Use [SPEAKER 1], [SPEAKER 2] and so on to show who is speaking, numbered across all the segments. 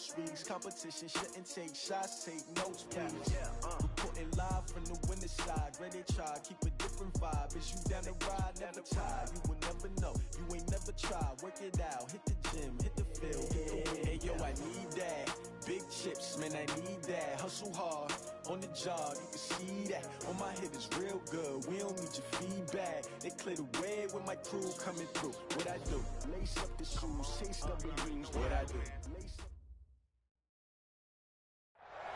[SPEAKER 1] groceries. Competition shouldn't take shots, take notes, please. Reporting live from the winning side. Ready to try, keep a different vibe. Is you down the ride, never tired. You will never know, you ain't never tried. Work it out, hit the gym, hit the field, hit the win. Hey yo, I need that. Big chips, man, I need that. Hustle hard, on the job, you can see that. On my head is real good, we don't need your feedback. They clear the way with my crew coming through. What I do? Lace up the shoes, taste of the dreams. What I do?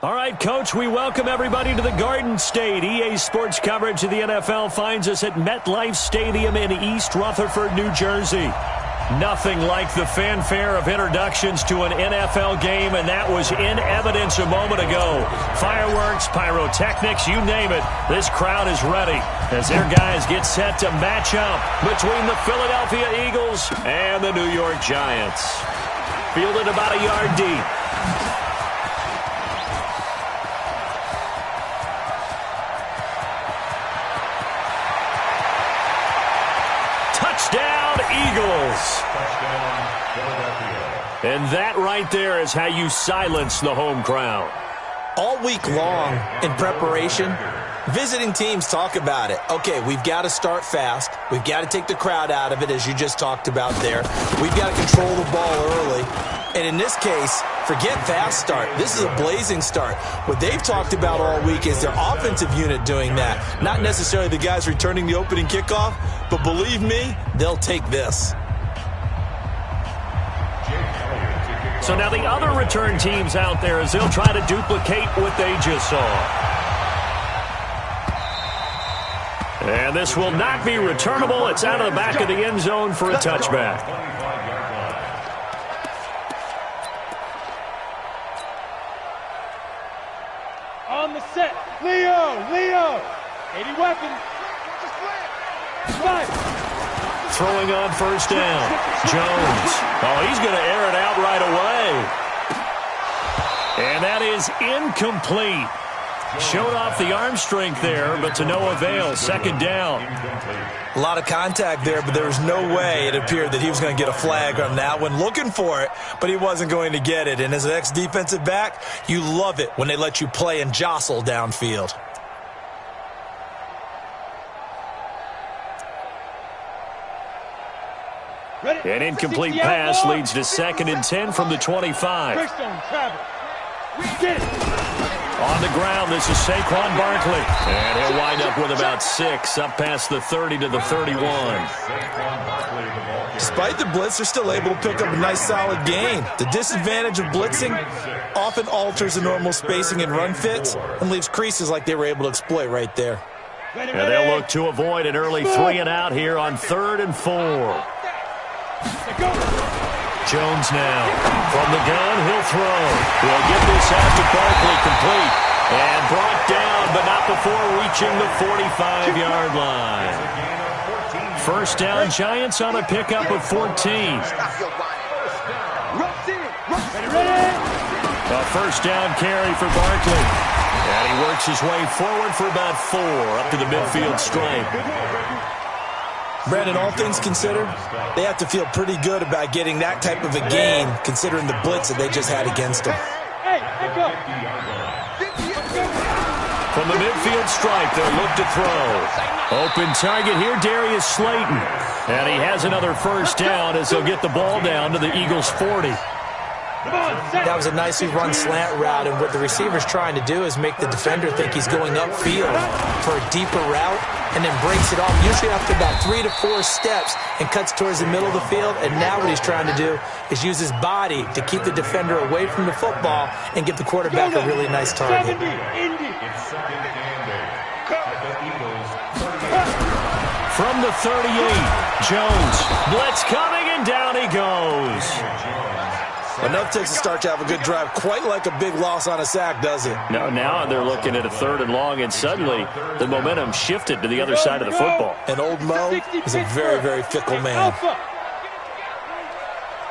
[SPEAKER 2] All right, Coach, we welcome everybody to the Garden State. EA Sports coverage of the NFL finds us at MetLife Stadium in East Rutherford, New Jersey. Nothing like the fanfare of introductions to an NFL game, and that was in evidence a moment ago. Fireworks, pyrotechnics, you name it. This crowd is ready as their guys get set to match up between the Philadelphia Eagles and the New York Giants. Fielded about a yard deep. Touchdown, Eagles. And that right there is how you silence the home crowd.
[SPEAKER 3] All week long in preparation, visiting teams talk about it. Okay, we've got to start fast. We've got to take the crowd out of it, as you just talked about there. We've got to control the ball early. And in this case, forget fast start. This is a blazing start. What they've talked about all week is their offensive unit doing that. Not necessarily the guys returning the opening kickoff, but believe me, they'll take this.
[SPEAKER 2] So now the other return teams out there as they'll try to duplicate what they just saw. And this will not be returnable. It's out of the back of the end zone for a touchback.
[SPEAKER 4] On the set, Leo, 80 weapons. Right.
[SPEAKER 2] Throwing on first down. Jones. Oh, he's going to air it out right away. And that is incomplete. Showed off the arm strength there, but to no avail. Second down.
[SPEAKER 3] A lot of contact there, but there was no way it appeared that he was going to get a flag on that one. Looking for it, but he wasn't going to get it. And as an ex-defensive back, you love it when they let you play and jostle downfield.
[SPEAKER 2] An incomplete pass leads to 2nd and 10 from the 25. On the ground, this is Saquon Barkley. And he'll wind up with about 6, up past the 30 to the 31.
[SPEAKER 3] Despite the blitz, they're still able to pick up a nice, solid gain. The disadvantage of blitzing often alters the normal spacing and run fits and leaves creases like they were able to exploit right there.
[SPEAKER 2] And they'll look to avoid an early 3 and out here on 3rd and 4. Jones now. From the gun, he'll throw. He'll get this out to Barkley complete. And brought down, but not before reaching the 45-yard line. First down, Giants on a pickup of 14. A first down carry for Barkley. And he works his way forward for about 4 up to the midfield stripe.
[SPEAKER 3] Brandon, all things considered, they have to feel pretty good about getting that type of a gain, considering the blitz that they just had against them.
[SPEAKER 2] From the midfield stripe, they'll look to throw. Open target here, Darius Slayton. And he has another first down as they'll get the ball down to the Eagles' 40.
[SPEAKER 3] That was a nicely run slant route, and what the receiver's trying to do is make the defender think he's going upfield for a deeper route and then breaks it off, usually after about 3 to 4 steps, and cuts towards the middle of the field. And now what he's trying to do is use his body to keep the defender away from the football and give the quarterback a really nice target.
[SPEAKER 2] From the 38, Jones. Blitz coming, and down he goes.
[SPEAKER 3] Enough takes to start to have a good drive. Quite like a big loss on a sack, does it?
[SPEAKER 2] No, now they're looking at a 3rd and long, and suddenly the momentum shifted to the other side of the football.
[SPEAKER 3] And old Mo is a very, very fickle man.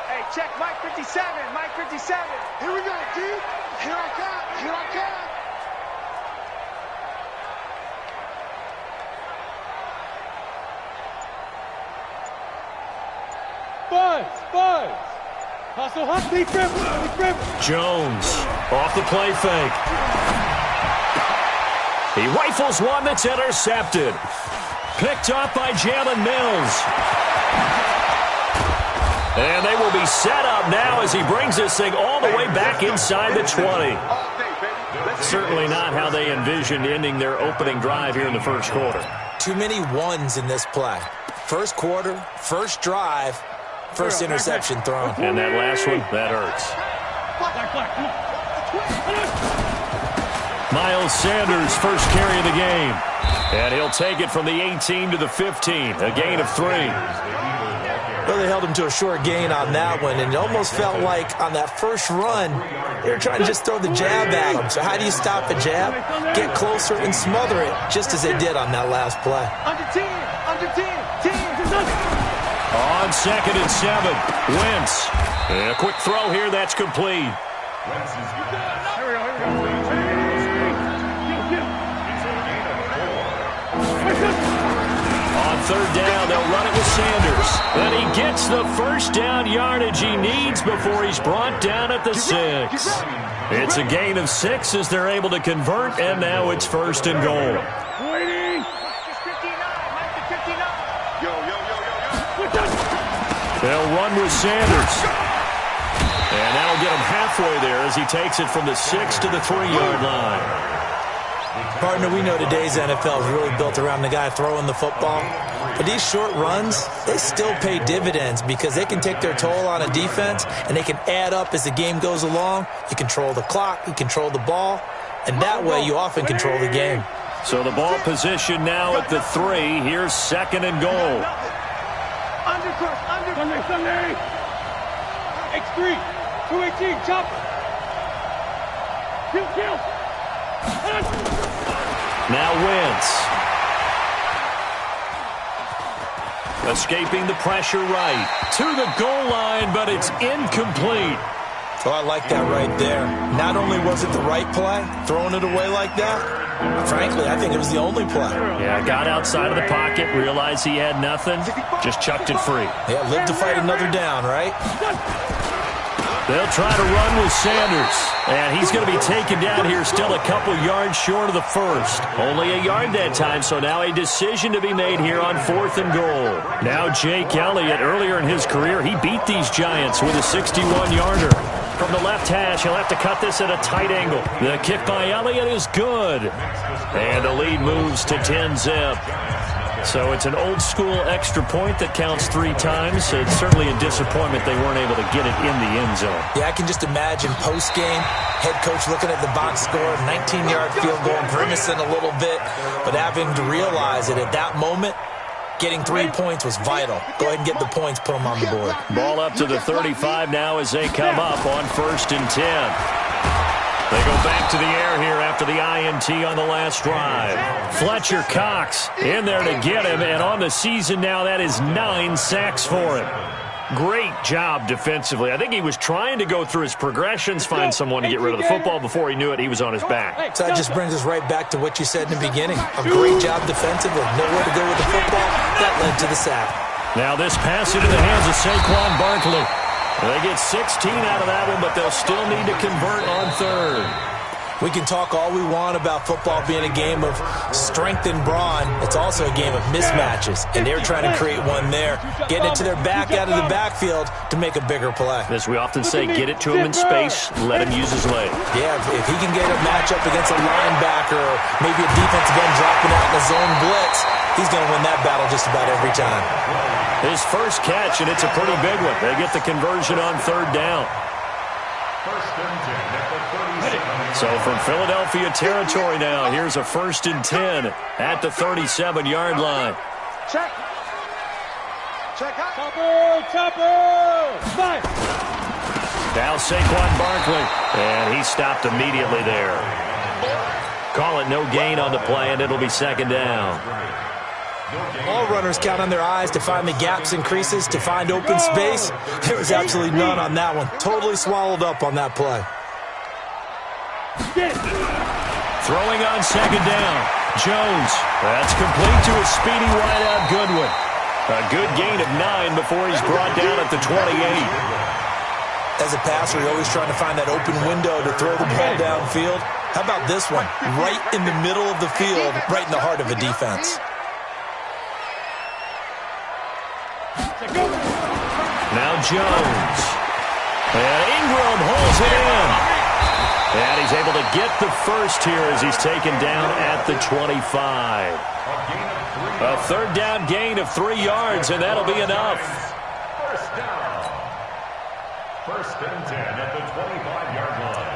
[SPEAKER 4] Hey, check Mike 57, Mike 57. Here we go, dude. Here I come, here I come. Buzz.
[SPEAKER 2] Jones off the play fake. He rifles one that's intercepted. Picked up by Jalen Mills. And they will be set up now as he brings this thing all the way back inside the 20. Certainly not how they envisioned ending their opening drive here in the first quarter.
[SPEAKER 3] Too many ones in this play. First quarter, first drive, first interception thrown.
[SPEAKER 2] And that last one, that hurts. Miles Sanders, first carry of the game. And he'll take it from the 18 to the 15, a gain of 3.
[SPEAKER 3] Well, they held him to a short gain on that one, and it almost felt like on that first run, they were trying to just throw the jab at him. So how do you stop a jab? Get closer and smother it, just as they did on that last play.
[SPEAKER 4] Under 10, under 10, 10.
[SPEAKER 2] On 2nd and 7, Wentz. And a quick throw here, that's complete. On 3rd down, they'll run it with Sanders. And he gets the first down yardage he needs before he's brought down at the 6. It's a gain of 6 as they're able to convert, and now it's 1st and goal. They'll run with Sanders. And that'll get him halfway there as he takes it from the 6 to the 3-yard line.
[SPEAKER 3] Partner, we know today's NFL is really built around the guy throwing the football. But these short runs, they still pay dividends because they can take their toll on a defense and they can add up as the game goes along. You control the clock, you control the ball, and that way you often control the game.
[SPEAKER 2] So the ball position now at the 3. Here's 2nd and goal.
[SPEAKER 4] Sunday. X3, 218, chop. Kill.
[SPEAKER 2] Now Wentz. Escaping the pressure right. To the goal line, but it's incomplete.
[SPEAKER 3] So I like that right there. Not only was it the right play, throwing it away like that, frankly, I think it was the only play.
[SPEAKER 2] Yeah, got outside of the pocket, realized he had nothing, just chucked it free.
[SPEAKER 3] Yeah, live to fight another down, right?
[SPEAKER 2] They'll try to run with Sanders, and he's going to be taken down here still a couple yards short of the first. Only a yard that time, so now a decision to be made here on 4th and goal. Now Jake Elliott, earlier in his career, he beat these Giants with a 61-yarder. From the left hash, he'll have to cut this at a tight angle. The kick by Elliott is good. And the lead moves to 10-zip. So it's an old-school extra point that counts 3 times. It's certainly a disappointment they weren't able to get it in the end zone.
[SPEAKER 3] Yeah, I can just imagine post-game, head coach looking at the box score, 19-yard field goal, grimacing a little bit, but having to realize that at that moment, getting 3 points was vital. Go ahead and get the points, put them on the board.
[SPEAKER 2] Ball up to the 35 now as they come up on 1st and 10. They go back to the air here after the INT on the last drive. Fletcher Cox in there to get him, and on the season now, that is 9 sacks for him. Great job defensively. I think he was trying to go through his progressions, find someone to get rid of the football. Before he knew it, he was on his back.
[SPEAKER 3] So that just brings us right back to what you said in the beginning. A great job defensively. Nowhere to go with the football. That led to the sack.
[SPEAKER 2] Now this pass into the hands of Saquon Barkley. They get 16 out of that one, but they'll still need to convert on 3rd.
[SPEAKER 3] We can talk all we want about football being a game of strength and brawn. It's also a game of mismatches, and they're trying to create one there, getting it to their back out of the backfield to make a bigger play.
[SPEAKER 2] As we often say, get it to him in space, let him use his leg.
[SPEAKER 3] Yeah, if he can get a matchup against a linebacker or maybe a defensive end dropping out in a zone blitz, he's going to win that battle just about every time.
[SPEAKER 2] His first catch, and it's a pretty big one. They get the conversion on 3rd down. So from Philadelphia territory now, here's a 1st and 10 at the 37-yard line.
[SPEAKER 4] Check. Chopper. Five.
[SPEAKER 2] Now Saquon Barkley, and he stopped immediately there. Call it no gain on the play, and it'll be 2nd down.
[SPEAKER 3] All runners count on their eyes to find the gaps and creases, to find open space. There was absolutely none on that one. Totally swallowed up on that play.
[SPEAKER 2] Throwing on 2nd down. Jones. That's complete to a speedy wideout Goodwin. A good gain of 9 before he's brought down at the 28.
[SPEAKER 3] As a passer, you're always trying to find that open window to throw the ball downfield. How about this one? Right in the middle of the field, right in the heart of a defense.
[SPEAKER 2] Now Jones. And Ingram holds it in. And he's able to get the first here as he's taken down at the 25. A third down gain of 3 yards, and that'll be enough.
[SPEAKER 5] First down. First and 10 at the 25-yard line.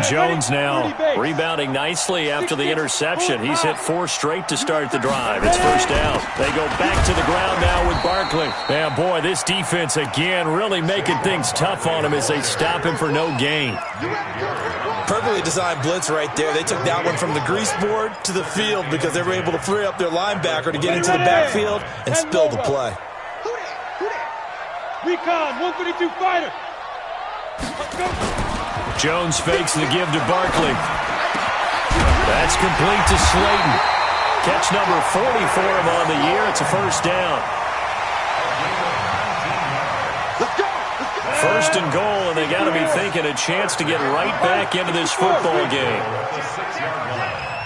[SPEAKER 2] Jones now rebounding nicely after the interception. He's hit 4 straight to start the drive. It's first down. They go back to the ground now with Barkley. Yeah, boy, this defense again really making things tough on him as they stop him for no gain.
[SPEAKER 3] Perfectly designed blitz right there. They took that one from the grease board to the field because they were able to free up their linebacker to get into the backfield and spill the play.
[SPEAKER 4] Recon, 132 fighter. Let's go.
[SPEAKER 2] Jones fakes the give to Barkley. That's complete to Slayton. Catch number 40 for him on the year. It's a first down. First and goal, and they got to be thinking a chance to get right back into this football game.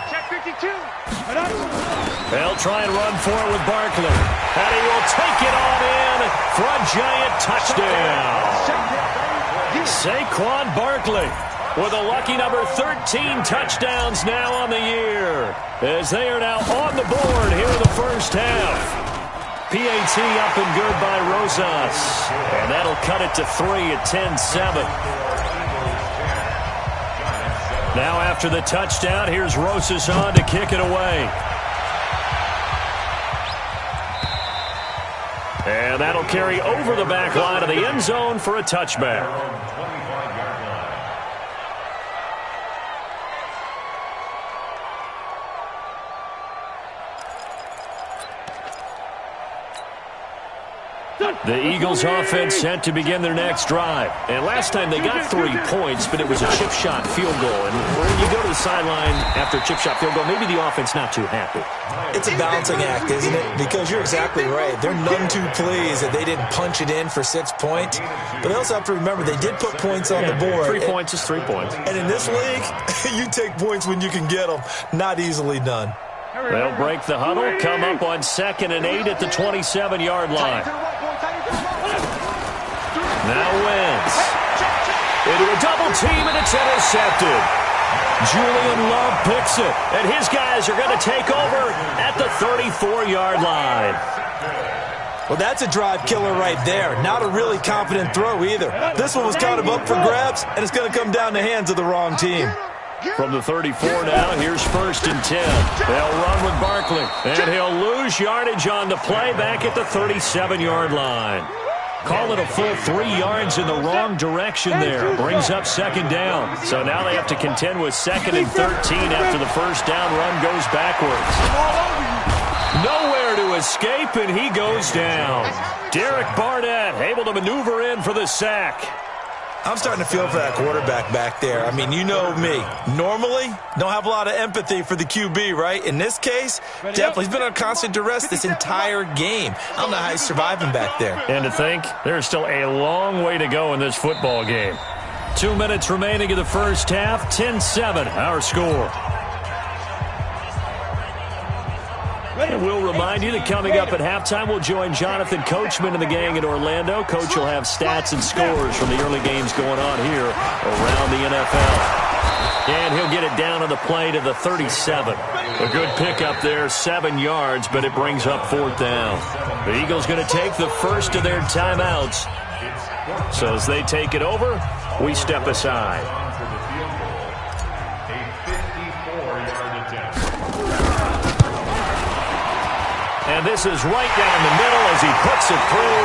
[SPEAKER 4] Check 52.
[SPEAKER 2] They'll try and run for it with Barkley. And he will take it on in for a giant touchdown. Saquon Barkley with a lucky number 13 touchdowns now on the year as they are now on the board here in the first half. PAT up and good by Rosas, and that'll cut it to 3 at 10-7. Now after the touchdown, here's Rosas on to kick it away. And that'll carry over the back line of the end zone for a touchback. The Eagles offense set to begin their next drive. And last time they got 3 points, but it was a chip shot field goal. And when you go to the sideline after a chip shot field goal, maybe the offense not too happy.
[SPEAKER 3] It's a balancing act, isn't it? Because you're exactly right. They're none too pleased that they didn't punch it in for 6 points. But they also have to remember they did put points on the board.
[SPEAKER 2] 3 points is 3 points.
[SPEAKER 3] And in this league, you take points when you can get them. Not easily done.
[SPEAKER 2] They'll break the huddle, come up on 2nd and 8 at the 27-yard line. Now Wentz into a double team, and it's intercepted. Julian Love picks it, and his guys are going to take over at the 34-yard line.
[SPEAKER 3] Well, that's a drive killer right there. Not a really confident throw either. This one was kind of up for grabs, and it's going to come down the hands of the wrong team.
[SPEAKER 2] From the 34 now, here's 1st and 10. They'll run with Barkley, and he'll lose yardage on the play back at the 37-yard line. Call it a full 3 yards in the wrong direction there. Brings up 2nd down. So now they have to contend with 2nd and 13 after the first down run goes backwards. Nowhere to escape, and he goes down. Derek Barnett able to maneuver in for the sack.
[SPEAKER 3] I'm starting to feel for that quarterback back there. I mean, you know me. Normally, don't have a lot of empathy for the QB, right? In this case, definitely. He's been on constant duress this entire game. I don't know how he's surviving back there.
[SPEAKER 2] And to think, there's still a long way to go in this football game. 2 minutes remaining in the first half. 10-7, our score. And we'll remind you that coming up at halftime, we'll join Jonathan Coachman and the gang in Orlando. Coach will have stats and scores from the early games going on here around the NFL. And he'll get it down on the play to the 37. A good pickup there, 7 yards, but it brings up 4th down. The Eagles going to take the first of their timeouts. So as they take it over, we step aside. And this is right down the middle as he puts it through,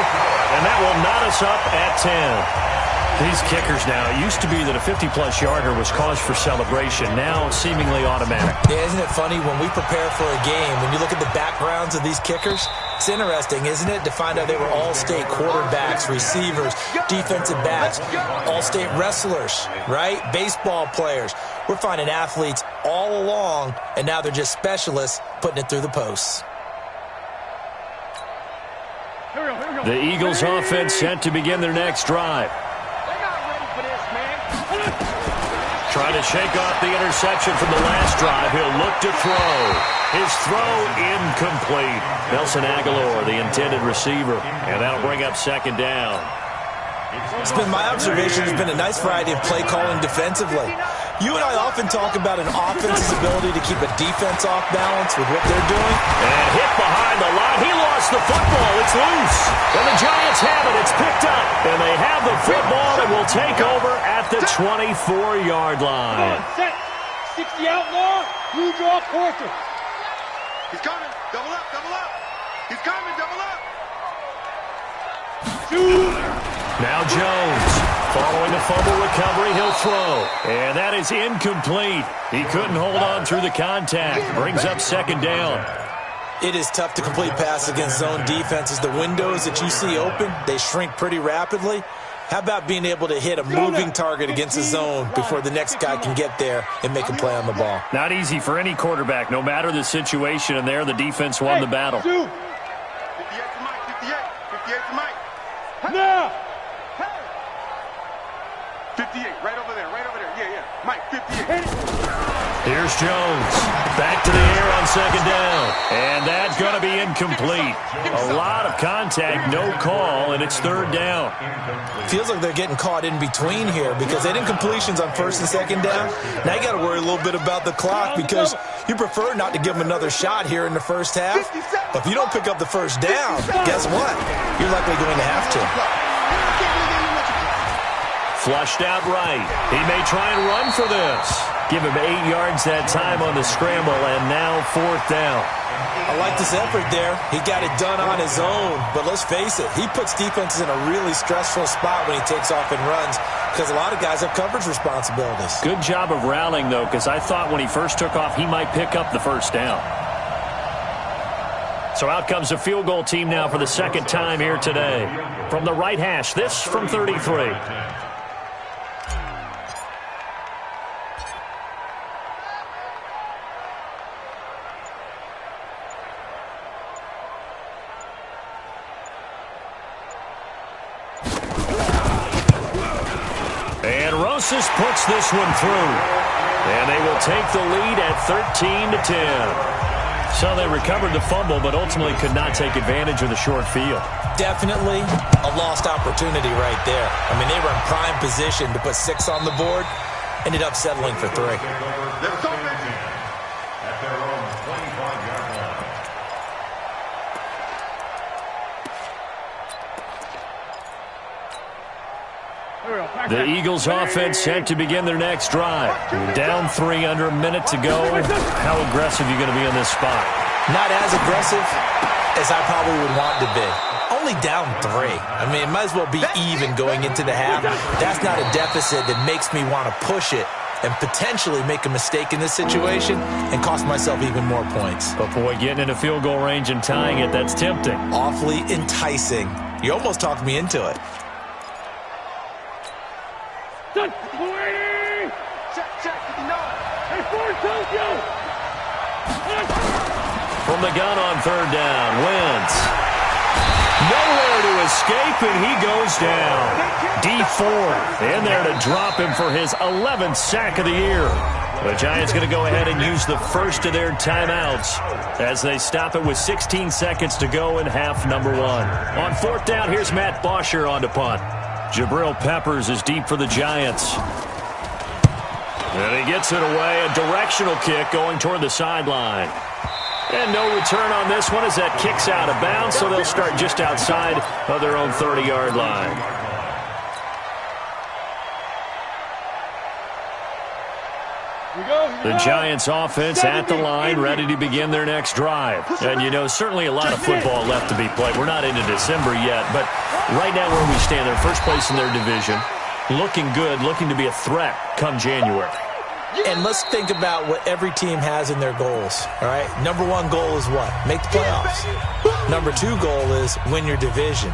[SPEAKER 2] and that will knot us up at 10. These kickers now, it used to be that a 50-plus yarder was cause for celebration, now seemingly automatic.
[SPEAKER 3] Yeah, isn't it funny when we prepare for a game, when you look at the backgrounds of these kickers, it's interesting, isn't it, to find out they were all-state quarterbacks, receivers, defensive backs, all-state wrestlers, right? Baseball players. We're finding athletes all along, and now they're just specialists putting it through the posts.
[SPEAKER 4] Here we go, here we go.
[SPEAKER 2] The Eagles offense set to begin their next drive.
[SPEAKER 4] They're not ready for this, man.
[SPEAKER 2] Trying to shake off the interception from the last drive. He'll look to throw. His throw incomplete. Nelson Aguilar, the intended receiver. And that'll bring up second down.
[SPEAKER 3] It's been my observation there's been a nice variety of play calling defensively. You and I often talk about an offense's ability to keep a defense off balance with what they're doing.
[SPEAKER 2] And hit behind the line. He lost the football. It's loose. And the Giants have it. It's picked up. And they have the football and will take over at the 24-yard line.
[SPEAKER 4] Set. 60 out more. You draw quarter.
[SPEAKER 6] He's coming. Double up, double up. He's coming, double up.
[SPEAKER 2] Now Jones, following a fumble recovery, he'll throw. And that is incomplete. He couldn't hold on through the contact. Brings up second down.
[SPEAKER 3] It is tough to complete pass against zone defenses. The windows that you see open, they shrink pretty rapidly. How about being able to hit a moving target against a zone before the next guy can get there and make a play on the ball?
[SPEAKER 2] Not easy for any quarterback, no matter the situation. And there, the defense won the battle.
[SPEAKER 6] 58 to Mike, 58. 58 to Mike.
[SPEAKER 4] Now.
[SPEAKER 6] 58, right over there, yeah. Mike, 58.
[SPEAKER 2] Here's Jones. Back to the air on second down. And that's going to be incomplete. A lot of contact, no call, and it's third down.
[SPEAKER 3] Feels like they're getting caught in between here because they didn't completions on first and second down. Now you got to worry a little bit about the clock because you prefer not to give them another shot here in the first half. But if you don't pick up the first down, guess what? You're likely going to have to.
[SPEAKER 2] Flushed out right. He may try and run for this. Give him 8 yards that time on the scramble, and now fourth down.
[SPEAKER 3] I like this effort there. He got it done on his own. But let's face it, he puts defenses in a really stressful spot when he takes off and runs because a lot of guys have coverage responsibilities.
[SPEAKER 2] Good job of rallying, though, because I thought when he first took off, he might pick up the first down. So out comes the field goal team now for the second time here today. From the right hash, this from 33. And Rosas puts this one through. And they will take the lead at 13-10. So they recovered the fumble, but ultimately could not take advantage of the short field.
[SPEAKER 3] Definitely a lost opportunity right there. I mean, they were in prime position to put 6 on the board. Ended up settling for 3.
[SPEAKER 6] Let's open.
[SPEAKER 5] At their own 25-yard line.
[SPEAKER 2] The Eagles offense set to begin their next drive. Down 3 under a minute to go. How aggressive are you going to be on this spot?
[SPEAKER 3] Not as aggressive as I probably would want to be. Only down 3. I mean, it might as well be even going into the half. That's not a deficit that makes me want to push it and potentially make a mistake in this situation and cost myself even more points.
[SPEAKER 2] But boy, getting into field goal range and tying it, that's tempting.
[SPEAKER 3] Awfully enticing. You almost talked me into it.
[SPEAKER 4] Check, 59. Hey, Ford, Tokyo.
[SPEAKER 2] From the gun on third down, Wentz. Nowhere to escape, and he goes down. D Ford in there to drop him for his 11th sack of the year. The Giants going to go ahead and use the first of their timeouts as they stop it with 16 seconds to go in half number 1. On fourth down, here's Matt Bosher on to punt. Jabril Peppers is deep for the Giants. And he gets it away. A directional kick going toward the sideline. And no return on this one as that kicks out of bounds, so they'll start just outside of their own 30-yard line. The Giants offense at the line, ready to begin their next drive. And, you know, certainly a lot of football left to be played. We're not into December yet, but right now where we stand, they're first place in their division, looking good, looking to be a threat come January.
[SPEAKER 3] And let's think about what every team has in their goals, all right? Number 1 goal is what? Make the playoffs. Number 2 goal is win your division.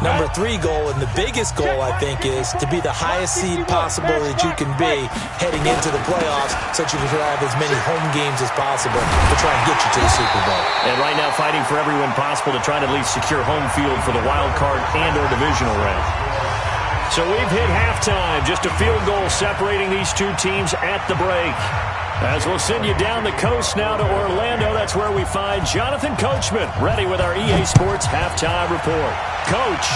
[SPEAKER 3] Number 3 goal, and the biggest goal, I think, is to be the highest seed possible that you can be heading into the playoffs so that you can have as many home games as possible to try and get you to the Super Bowl.
[SPEAKER 2] And right now fighting for every win possible to try to at least secure home field for the wild card and or divisional round. So we've hit halftime. Just a field goal separating these two teams at the break. As we'll send you down the coast now to Orlando, that's where we find Jonathan Coachman, ready with our EA Sports Halftime Report. Coach,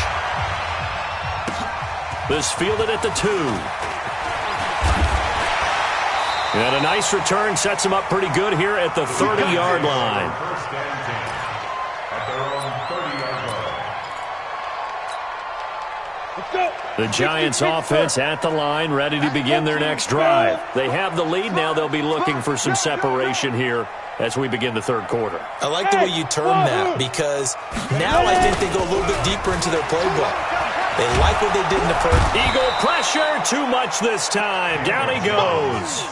[SPEAKER 2] this fielded at the 2. And a nice return sets him up pretty good here at the 30-yard line.
[SPEAKER 5] First and 10 at their own 30-yard line.
[SPEAKER 2] The Giants offense at the line, ready to begin their next drive. They have the lead now. They'll be looking for some separation here as we begin the third quarter.
[SPEAKER 3] I like the way you term that, because now I think they go a little bit deeper into their playbook. They like what they did in the first.
[SPEAKER 2] Eagle pressure, too much this time. Down he goes.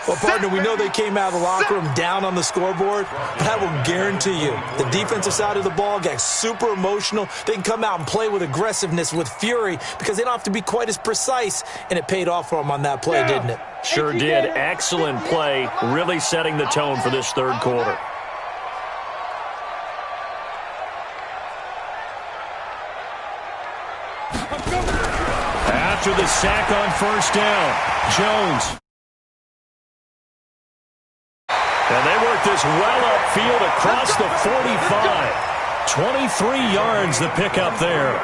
[SPEAKER 3] Well, partner, we know they came out of the locker room down on the scoreboard, but I will guarantee you the defensive side of the ball got super emotional. They can come out and play with aggressiveness, with fury, because they don't have to be quite as precise, and it paid off for them on that play, didn't it?
[SPEAKER 2] Sure did. Excellent play, really setting the tone for this third quarter. After the sack on first down, Jones. And they work this well upfield across the 45. 23 yards the pickup there.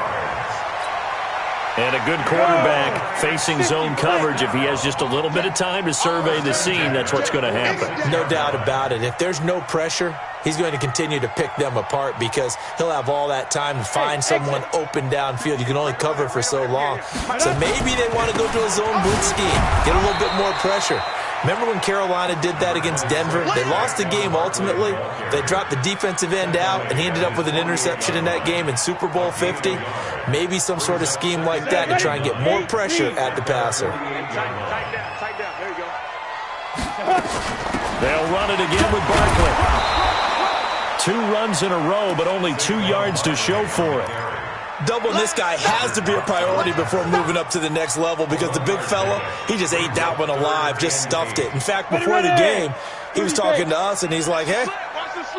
[SPEAKER 2] And a good quarterback facing zone coverage. If he has just a little bit of time to survey the scene, that's what's going to happen.
[SPEAKER 3] No doubt about it. If there's no pressure, he's going to continue to pick them apart because he'll have all that time to find someone open downfield. You can only cover for so long. So maybe they want to go to a zone blitz scheme, get a little bit more pressure. Remember when Carolina did that against Denver? They lost the game ultimately. They dropped the defensive end out, and he ended up with an interception in that game in Super Bowl 50. Maybe some sort of scheme like that to try and get more pressure at the passer.
[SPEAKER 4] Tight down. There you go.
[SPEAKER 2] They'll run it again with Barkley. 2 runs in a row, but only 2 yards to show for it.
[SPEAKER 3] Doubling this guy has to be a priority before moving up to the next level because the big fella, he just ate that one alive, just stuffed it. In fact, before the game, he was talking to us, and he's like, hey,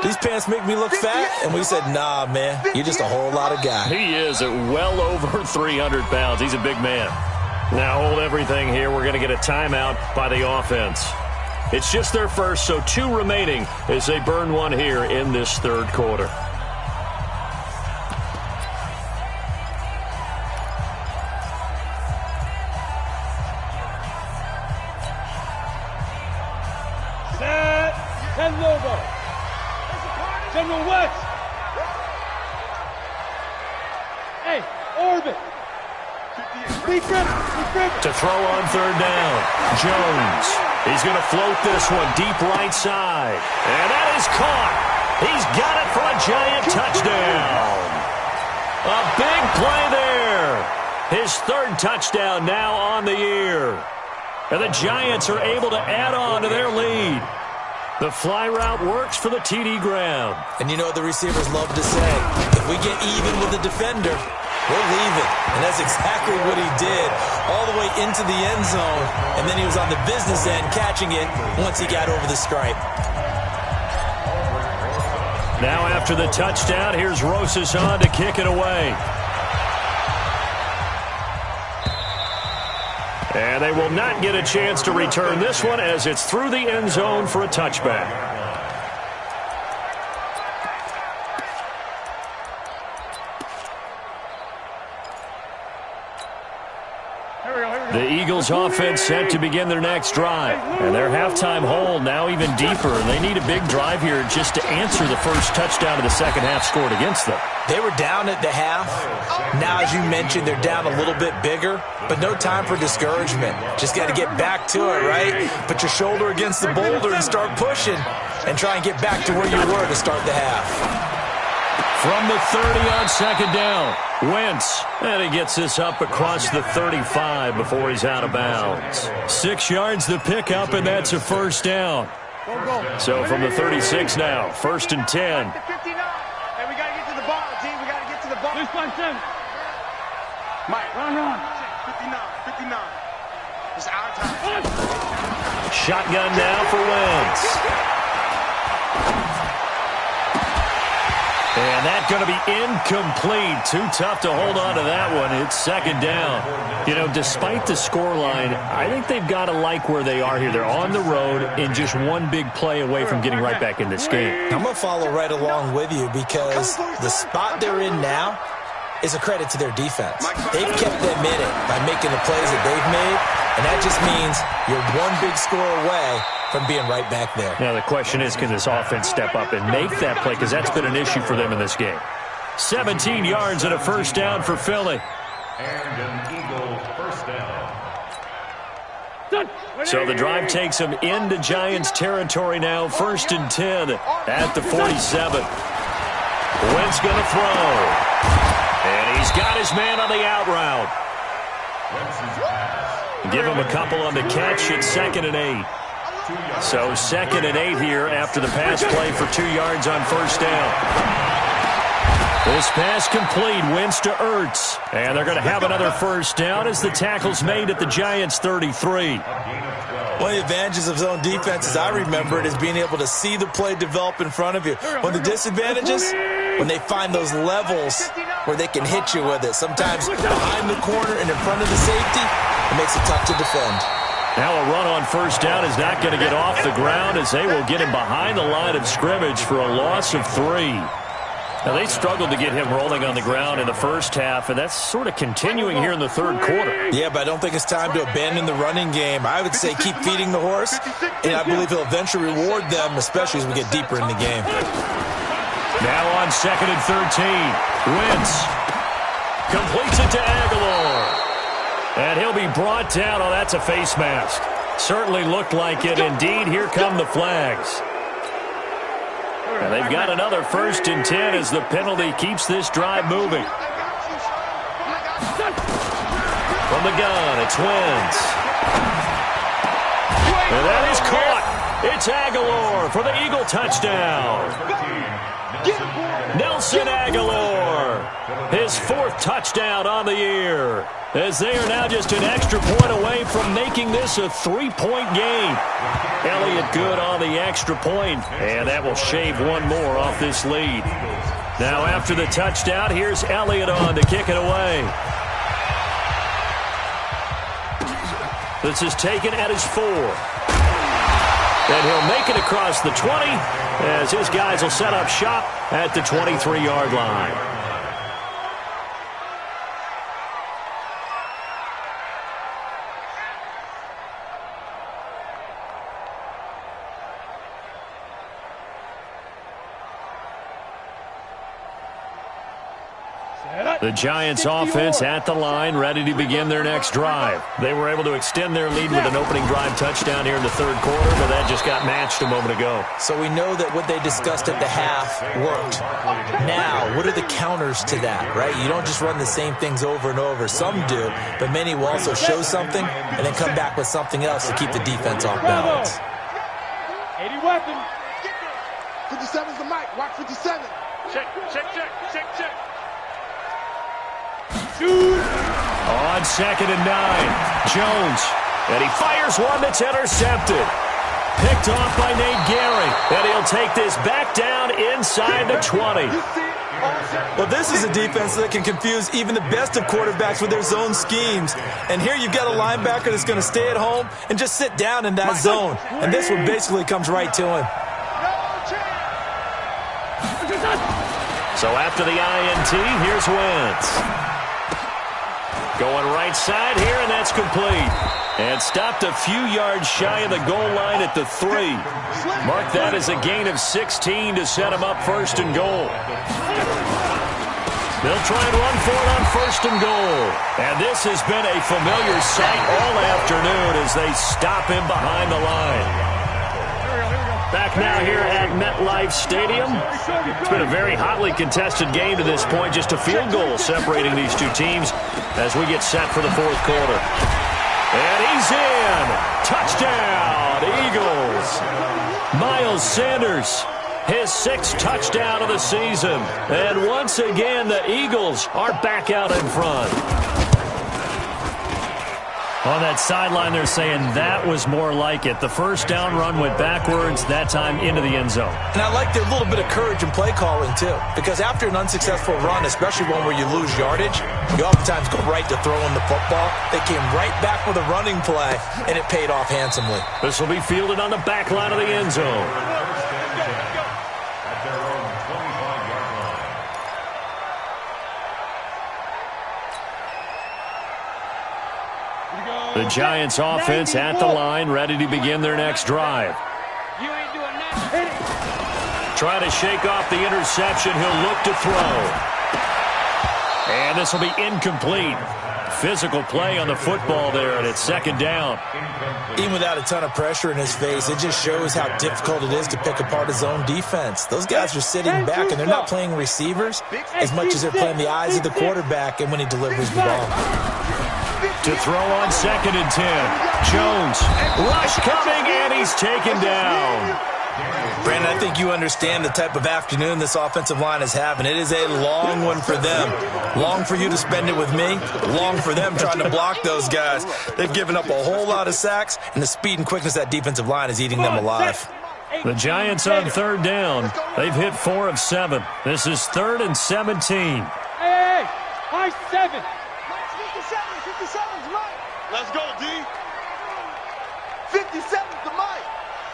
[SPEAKER 3] these pants make me look fat? And we said, nah, man, you're just a whole lot of guy.
[SPEAKER 2] He is at well over 300 pounds. He's a big man. Now hold everything here. We're going to get a timeout by the offense. It's just their first, so 2 remaining as they burn one here in this third quarter.
[SPEAKER 4] General West. Hey, orbit.
[SPEAKER 2] To throw on third down, Jones. He's going to float this one deep right side. And that is caught. He's got it for a giant touchdown. A big play there. His 3rd touchdown now on the year. And the Giants are able to add on to their lead. The fly route works for the TD ground.
[SPEAKER 3] And you know what the receivers love to say? If we get even with the defender, we're leaving. And that's exactly what he did all the way into the end zone. And then he was on the business end catching it once he got over the stripe.
[SPEAKER 2] Now after the touchdown, here's Rosas on to kick it away. And they will not get a chance to return this one as it's through the end zone for a touchback. The Eagles offense set to begin their next drive. And their halftime hole now even deeper. And they need a big drive here just to answer the first touchdown of the second half scored against them.
[SPEAKER 3] They were down at the half. Now, as you mentioned, they're down a little bit bigger, but no time for discouragement. Just got to get back to it, right? Put your shoulder against the boulder and start pushing and try and get back to where you were to start the half.
[SPEAKER 2] From the 30 on second down, Wentz. And he gets this up across the 35 before he's out of bounds. 6 yards the pickup, and that's a first down. So from the 36 now, 1st and 10.
[SPEAKER 4] Hey, we got to get to the ball, team. We got to get to the ball.
[SPEAKER 6] 59. It's our time.
[SPEAKER 2] Shotgun now for Wentz. And that's going to be incomplete. Too tough to hold on to that one. It's second down. You know, despite the scoreline, I think they've got to like where they are here. They're on the road and just one big play away from getting right back in this game.
[SPEAKER 3] I'm going to follow right along with you because the spot they're in now is a credit to their defense. They've kept them in it by making the plays that they've made, and that just means you're one big score away from being right back there.
[SPEAKER 2] Now the question is, can this offense step up and make that play? Because that's been an issue for them in this game. 17 yards and a first down for Philly.
[SPEAKER 5] And an Eagle first down.
[SPEAKER 2] So the drive takes them into Giants territory now. 1st and 10 at the 47. Wentz going to throw. And he's got his man on the out route. Give him a couple on the catch at 2nd and 8. So 2nd and 8 here after the pass play for 2 yards on first down. This pass complete. Wentz to Ertz. And they're going to have another first down as the tackle's made at the Giants' 33.
[SPEAKER 3] One of the advantages of zone defense, as I remember it, is being able to see the play develop in front of you. One of the disadvantages, when they find those levels where they can hit you with it. Sometimes behind the corner and in front of the safety, it makes it tough to defend.
[SPEAKER 2] Now a run on first down is not going to get off the ground as they will get him behind the line of scrimmage for a loss of 3. Now, they struggled to get him rolling on the ground in the first half, and that's sort of continuing here in the third quarter.
[SPEAKER 3] Yeah, but I don't think it's time to abandon the running game. I would say keep feeding the horse, and I believe he'll eventually reward them, especially as we get deeper in the game.
[SPEAKER 2] Now on 2nd and 13, Wentz completes it to Aguilar. And he'll be brought down. Oh, that's a face mask. Certainly looked like it. Indeed, here come the flags. And they've got another 1st and 10 as the penalty keeps this drive moving. From the gun, it's Wentz. And that is caught. It's Aguilar for the Eagle touchdown. Nelson Aguilar, his 4th touchdown on the year, as they are now just an extra point away from making this a 3-point game. Elliott good on the extra point, and that will shave one more off this lead. Now after the touchdown, here's Elliott on to kick it away. This is taken at his 4. And he'll make it across the 20 as his guys will set up shop at the 23-yard line. The Giants offense at the line, ready to begin their next drive. They were able to extend their lead with an opening drive touchdown here in the third quarter, but that just got matched a moment ago.
[SPEAKER 3] So we know that what they discussed at the half worked. Now, what are the counters to that, right? You don't just run the same things over and over. Some do, but many will also show something and then come back with something else to keep the defense off balance.
[SPEAKER 4] 80 weapon. 57's the mic. Watch 57. Check.
[SPEAKER 2] On 2nd and 9, Jones, and he fires one that's intercepted. Picked off by Nate Gehring, and he'll take this back down inside the 20.
[SPEAKER 3] Well, this is a defense that can confuse even the best of quarterbacks with their zone schemes. And here you've got a linebacker that's going to stay at home and just sit down in that zone. And this one basically comes right to him.
[SPEAKER 2] So after the INT, here's Wentz. Going right side here, and that's complete. And stopped a few yards shy of the goal line at the 3. Mark that as a gain of 16 to set him up 1st and goal. They'll try and run for it on 1st and goal. And this has been a familiar sight all afternoon as they stop him behind the line. Back now here at MetLife Stadium. It's been a very hotly contested game to this point. Just a field goal separating these two teams as we get set for the fourth quarter. And he's in. Touchdown, Eagles. Miles Sanders, his 6th touchdown of the season. And once again, the Eagles are back out in front. On that sideline, they're saying that was more like it. The first down run went backwards, that time into the end zone.
[SPEAKER 3] And I like their little bit of courage in play calling, too. Because after an unsuccessful run, especially one where you lose yardage, you oftentimes go right to throwing the football. They came right back with a running play, and it paid off handsomely.
[SPEAKER 2] This will be fielded on the back line of the end zone.
[SPEAKER 5] At their own 25-yard line.
[SPEAKER 2] The Giants offense at the line, ready to begin their next drive.
[SPEAKER 4] You ain't doing nothing.
[SPEAKER 2] Trying to shake off the interception. He'll look to throw. And this will be incomplete. Physical play on the football there, and it's second down.
[SPEAKER 3] Even without a ton of pressure in his face, it just shows how difficult it is to pick apart his own defense. Those guys are sitting back, and they're not playing receivers as much as they're playing the eyes of the quarterback and when he delivers the ball.
[SPEAKER 2] To throw on 2nd and 10. Jones, rush coming, and he's taken down.
[SPEAKER 3] Brandon, I think you understand the type of afternoon this offensive line is having. It is a long one for them. Long for you to spend it with me. Long for them trying to block those guys. They've given up a whole lot of sacks, and the speed and quickness of that defensive line is eating them alive.
[SPEAKER 2] The Giants on 3rd down. They've hit 4 of 7. This is 3rd and 17.
[SPEAKER 4] Hey, high 7. 57's Mike.
[SPEAKER 6] Let's go, D. 57's the Mike.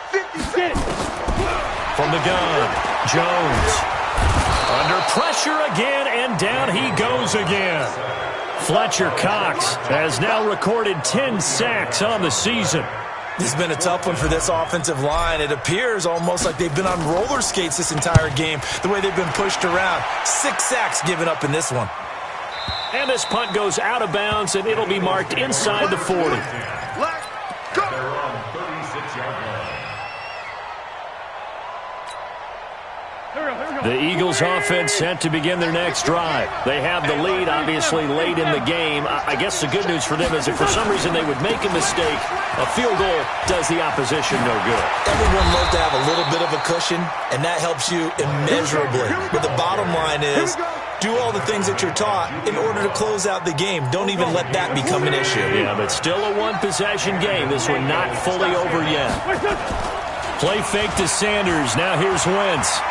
[SPEAKER 6] 57.
[SPEAKER 2] From the gun, Jones. Under pressure again, and down he goes again. Fletcher Cox has now recorded 10 sacks on the season.
[SPEAKER 3] This has been a tough one for this offensive line. It appears almost like they've been on roller skates this entire game, the way they've been pushed around. 6 sacks given up in this one.
[SPEAKER 2] And this punt goes out of bounds, and it'll be marked inside the 40.
[SPEAKER 6] Let's go.
[SPEAKER 5] They're on 36-yard line.
[SPEAKER 2] The Eagles offense set to begin their next drive. They have the lead, obviously, late in the game. I guess the good news for them is if for some reason they would make a mistake, a field goal does the opposition no good.
[SPEAKER 3] Everyone loves to have a little bit of a cushion, and that helps you immeasurably. But the bottom line is, do all the things that you're taught in order to close out the game. Don't even let that become an issue.
[SPEAKER 2] Yeah, but still a one-possession game. This one not fully over yet. Play fake to Sanders. Now here's Wentz.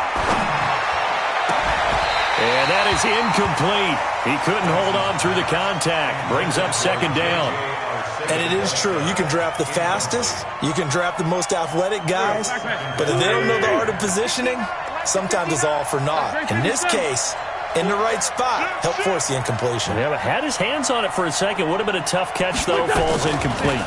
[SPEAKER 2] And that is incomplete. He couldn't hold on through the contact. Brings up 2nd down.
[SPEAKER 3] And it is true. You can draft the fastest. You can draft the most athletic guys. But if they don't know the art of positioning, sometimes it's all for naught. In this case, in the right spot, help force the incompletion.
[SPEAKER 2] Yeah, but had his hands on it for a second. Would have been a tough catch, though. Falls incomplete.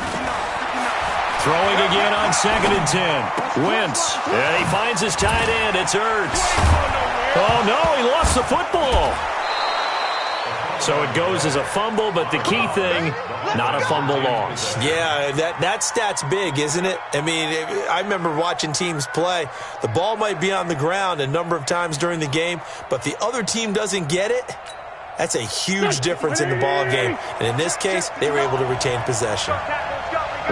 [SPEAKER 2] Throwing again on 2nd and 10. Wentz. And he finds his tight end. It's Ertz. Oh, no, he lost the football. So it goes as a fumble, but the key thing, not a fumble loss.
[SPEAKER 3] Yeah, that stat's big, isn't it? I mean, I remember watching teams play. The ball might be on the ground a number of times during the game, but the other team doesn't get it. That's a huge difference in the ball game. And in this case, they were able to retain possession.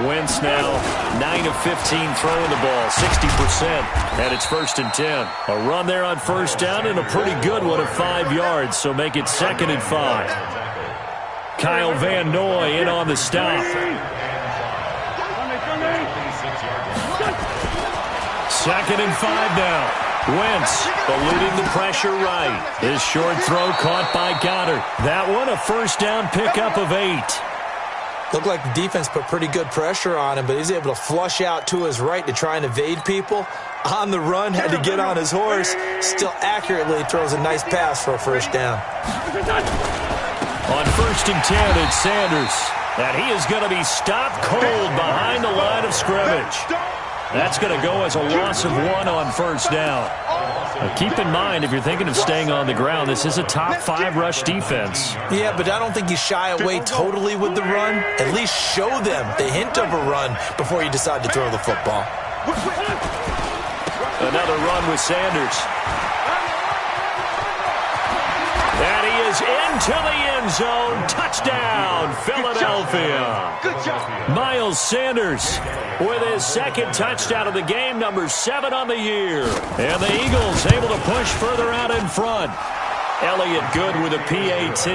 [SPEAKER 2] Wentz now 9 of 15 throwing the ball, 60%, and it's 1st and 10. A run there on 1st down and a pretty good one of 5 yards, so make it 2nd and 5. Kyle Van Noy in on the stop. 2nd and 5 now. Wentz eluding the pressure right. This short throw caught by Goddard. That one a 1st down pickup of 8.
[SPEAKER 3] Looked like the defense put pretty good pressure on him, but he's able to flush out to his right to try and evade people. On the run, had to get on his horse. Still accurately throws a nice pass for a 1st down.
[SPEAKER 2] On 1st and 10, it's Sanders. And he is going to be stopped cold behind the line of scrimmage. That's going to go as a loss of 1 on 1st down. Now keep in mind, if you're thinking of staying on the ground, this is a top 5 rush defense.
[SPEAKER 3] Yeah, but I don't think you shy away totally with the run. At least show them the hint of a run before you decide to throw the football.
[SPEAKER 2] Another run with Sanders. And he is into the end zone. Touchdown, Philadelphia.
[SPEAKER 4] Good job.
[SPEAKER 2] Miles Sanders with his 2nd touchdown of the game, number 7 on the year. And the Eagles able to push further out in front. Elliott good with a PAT.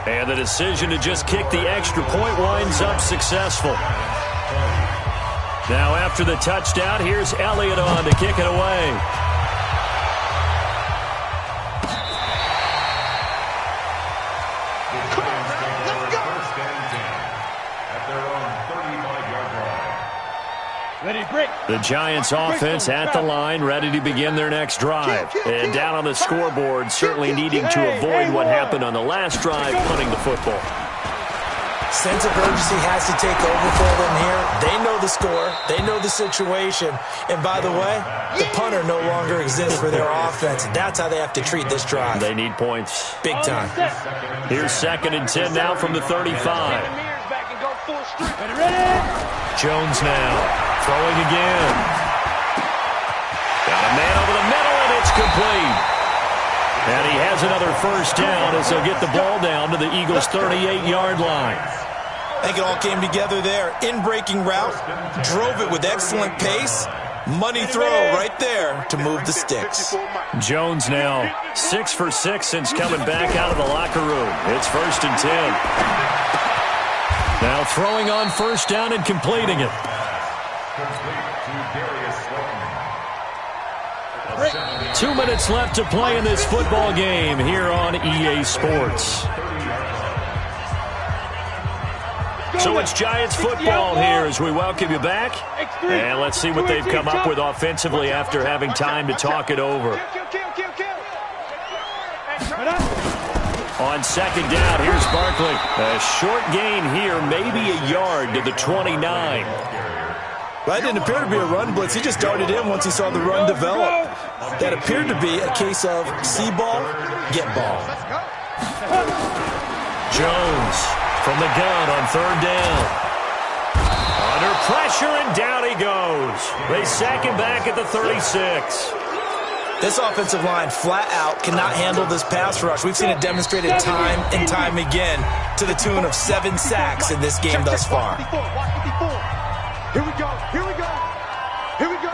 [SPEAKER 2] And the decision to just kick the extra point winds up successful. Now after the touchdown, here's Elliott on to kick it away. The Giants offense at the line, ready to begin their next drive. And down on the scoreboard, certainly needing to avoid what happened on the last drive, punting the football.
[SPEAKER 3] Sense of urgency has to take over for them here. They know the score. They know the situation. And by the way, the punter no longer exists for their offense. That's how they have to treat this drive.
[SPEAKER 2] They need points.
[SPEAKER 3] Big time.
[SPEAKER 2] Here's 2nd and 10 now from the 35. Jones now. Throwing again. Got a man over the middle, and it's complete. And he has another first down as they'll get the ball down to the Eagles' 38-yard line.
[SPEAKER 3] I think it all came together there. In-breaking route, drove it with excellent pace. Money throw right there to move the sticks.
[SPEAKER 2] Jones now 6 for 6 since coming back out of the locker room. It's 1st and 10. Now throwing on first down and completing it. 2 minutes left to play in this football game here on EA Sports. So it's Giants football here as we welcome you back. And let's see what they've come up with offensively after having time to talk it over. On 2nd down, here's Barkley. A short gain here, maybe a yard to the 29.
[SPEAKER 3] That didn't appear to be a run blitz. He just darted in once he saw the run develop. That appeared to be a case of see ball, get ball.
[SPEAKER 2] Jones from the gun on 3rd down. Under pressure, and down he goes. They sack him back at the 36.
[SPEAKER 3] This offensive line flat out cannot handle this pass rush. We've seen it demonstrated time and time again to the tune of 7 sacks in this game thus far.
[SPEAKER 4] Here we go. Here we go. Here we go.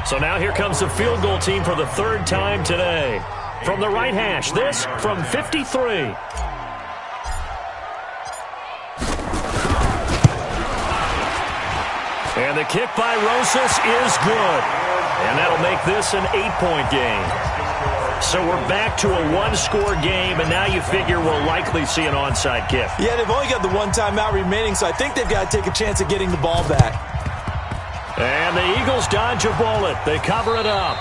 [SPEAKER 2] So now here comes the field goal team for the 3rd time today. From the right hash, this from 53. And the kick by Rosas is good. And that'll make this an 8-point game. So we're back to a 1-score game, and now you figure we'll likely see an onside kick.
[SPEAKER 3] Yeah, they've only got the 1 timeout remaining, so I think they've got to take a chance at getting the ball back.
[SPEAKER 2] And the Eagles dodge a bullet. They cover it up.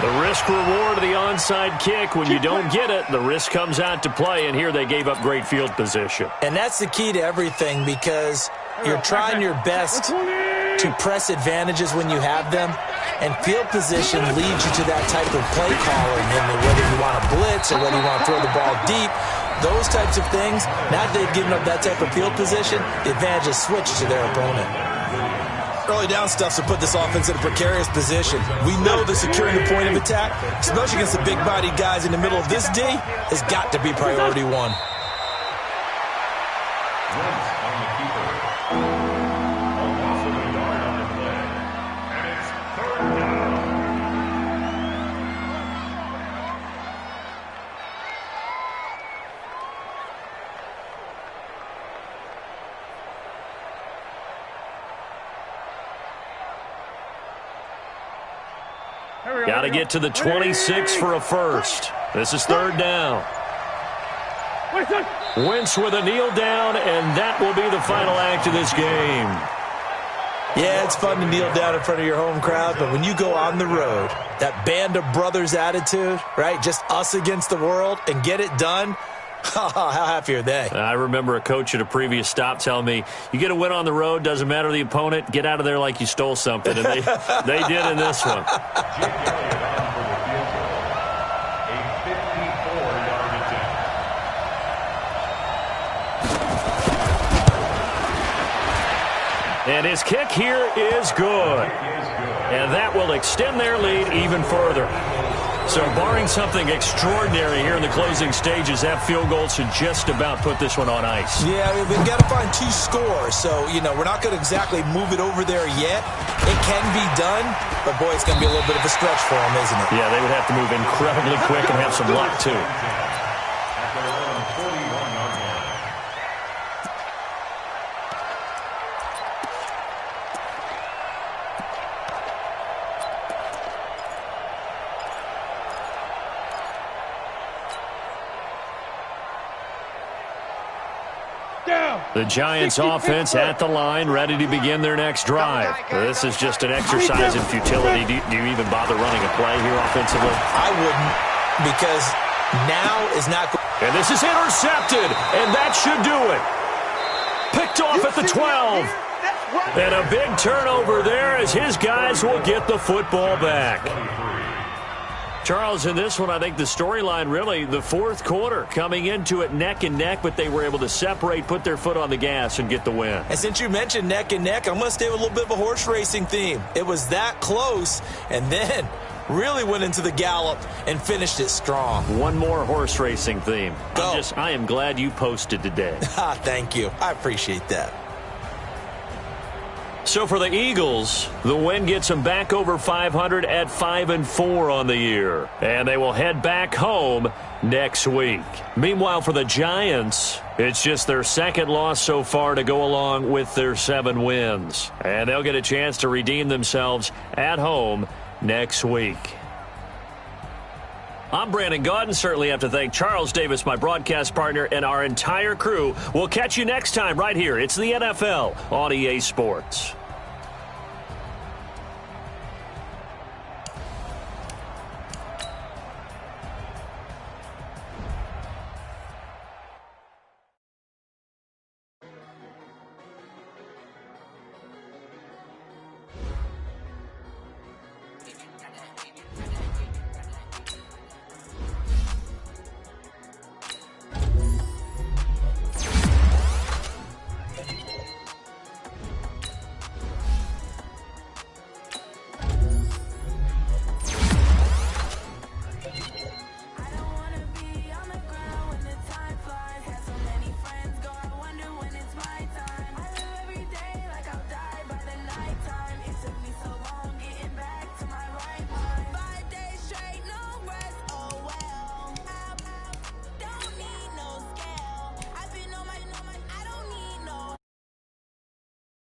[SPEAKER 2] The risk-reward of the onside kick, when you don't get it, the risk comes out to play, and here they gave up great field position.
[SPEAKER 3] And that's the key to everything, because you're trying your best to press advantages when you have them, and field position leads you to that type of play calling, and whether you want to blitz or whether you want to throw the ball deep, those types of things. Now that they've given up that type of field position, the advantage is switched to their opponent. Early down stuffs will put this offense in a precarious position. We know that securing the point of attack, especially against the big-bodied guys in the middle of this D, has got to be priority 1.
[SPEAKER 2] Got to get to the 26 for a first. This is 3rd down. Wentz with a kneel down, and that will be the final act of this game.
[SPEAKER 3] Yeah, it's fun to kneel down in front of your home crowd, but when you go on the road, that band of brothers attitude, right, just us against the world, and get it done, how happy are they?
[SPEAKER 2] I remember a coach at a previous stop telling me, you get a win on the road, doesn't matter the opponent, get out of there like you stole something. And they did in this one. And his kick here is good. And that will extend their lead even further. So barring something extraordinary here in the closing stages, that field goal should just about put this one on ice.
[SPEAKER 3] Yeah, we've got to find 2 scores. So, we're not going to exactly move it over there yet. It can be done, but, boy, it's going to be a little bit of a stretch for them, isn't it?
[SPEAKER 2] Yeah, they would have to move incredibly quick and have some luck, too. The Giants offense at the line, ready to begin their next drive. This is just an exercise in futility. Do you even bother running a play here offensively?
[SPEAKER 3] I wouldn't, because now is not good.
[SPEAKER 2] And this is intercepted, and that should do it. Picked off at the 12. And a big turnover there as his guys will get the football back. Charles, in this one, I think the storyline really, the fourth quarter, coming into it neck and neck, but they were able to separate, put their foot on the gas, and get the win.
[SPEAKER 3] And since you mentioned neck and neck, I'm going to stay with a little bit of a horse racing theme. It was that close, and then really went into the gallop and finished it strong.
[SPEAKER 2] One more horse racing theme.
[SPEAKER 3] Go.
[SPEAKER 2] I am glad you posted today.
[SPEAKER 3] Thank you. I appreciate that.
[SPEAKER 2] So for the Eagles, the win gets them back over 500 at 5-4 on the year. And they will head back home next week. Meanwhile, for the Giants, it's just their second loss so far to go along with their 7 wins. And they'll get a chance to redeem themselves at home next week. I'm Brandon Gaudin. Certainly have to thank Charles Davis, my broadcast partner, and our entire crew. We'll catch you next time right here. It's the NFL on EA Sports.